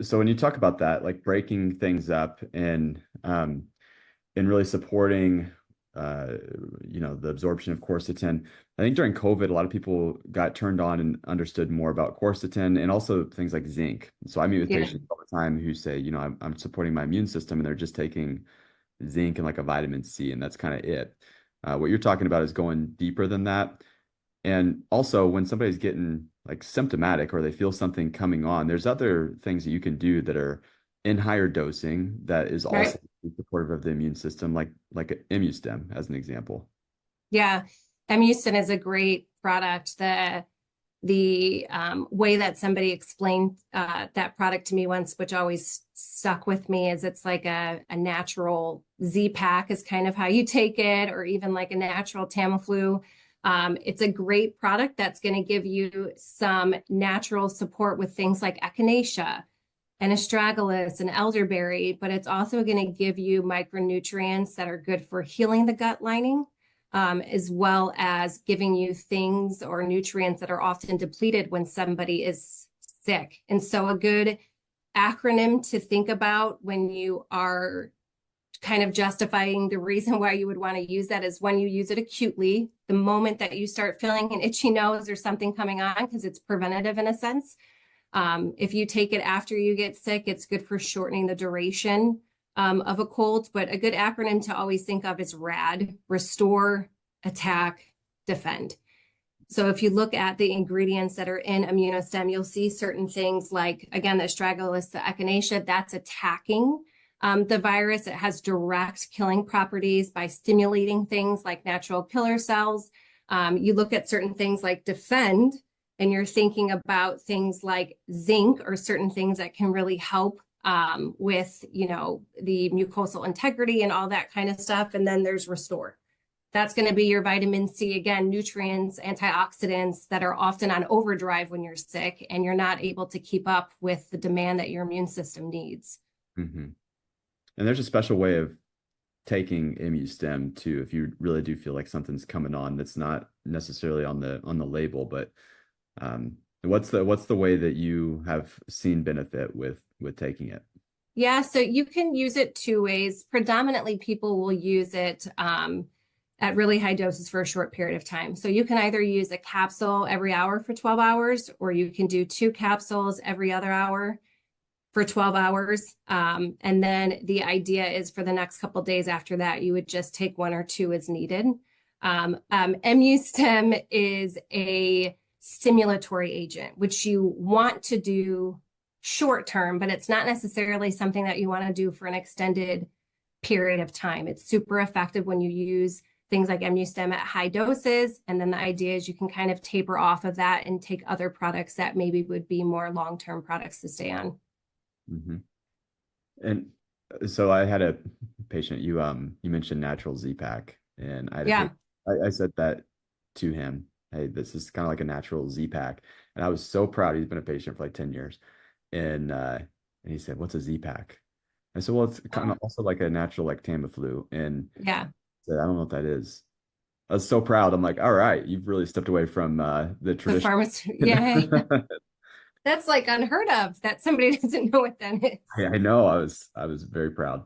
So when you talk about that, like breaking things up and really supporting the absorption of quercetin. I think during COVID, a lot of people got turned on and understood more about quercetin and also things like zinc. So I meet with Yeah. patients all the time who say, I'm supporting my immune system and they're just taking zinc and like a vitamin C, and that's kind of it. What you're talking about is going deeper than that. And also, when somebody's getting like symptomatic or they feel something coming on, there's other things that you can do that are in higher dosing that is also Right. supportive of the immune system, like Imu-Stim as an example. Yeah. Imu-Stim is a great product. The way that somebody explained that product to me once, which always stuck with me, is it's like a natural Z pack is kind of how you take it, or even like a natural Tamiflu. It's a great product that's going to give you some natural support with things like echinacea and astragalus and elderberry, but it's also going to give you micronutrients that are good for healing the gut lining, as well as giving you things or nutrients that are often depleted when somebody is sick. And so, a good acronym to think about when you are kind of justifying the reason why you would want to use that is when you use it acutely, the moment that you start feeling an itchy nose or something coming on, because it's preventative in a sense. If you take it after you get sick, it's good for shortening the duration of a cold. But a good acronym to always think of is RAD: restore, attack, defend. So if you look at the ingredients that are in Imu-Stim, you'll see certain things like, again, the astragalus, the echinacea, that's attacking the virus. It has direct killing properties by stimulating things like natural killer cells. You look at certain things like defend, and you're thinking about things like zinc or certain things that can really help with, the mucosal integrity and all that kind of stuff. And then there's restore. That's going to be your vitamin C, again, nutrients, antioxidants that are often on overdrive when you're sick and you're not able to keep up with the demand that your immune system needs. Hmm. And there's a special way of taking Imu-Stim too, if you really do feel like something's coming on that's not necessarily on the label, but what's the way that you have seen benefit with taking it? Yeah, so you can use it two ways. Predominantly, people will use it at really high doses for a short period of time. So you can either use a capsule every hour for 12 hours, or you can do two capsules every other hour for 12 hours. And then the idea is for the next couple of days after that, you would just take one or two as needed. Imu-Stim is a stimulatory agent, which you want to do short term, but it's not necessarily something that you want to do for an extended period of time. It's super effective when you use things like Imu-Stim at high doses. And then the idea is you can kind of taper off of that and take other products that maybe would be more long-term products to stay on. Hmm. And so I had a patient, you mentioned natural Z pack, and I had a Yeah. patient, I said that to him, hey, this is kind of like a natural Z pack. And I was so proud. He's been a patient for like 10 years. And he said, what's a Z pack? I said, well, it's kind Uh, of also like a natural like Tamiflu. And yeah. I said, I don't know what that is. I was so proud. I'm like, all right, you've really stepped away from the The tradition. pharmacy. Yeah. That's like unheard of that somebody doesn't know what that is. I know. I was very proud.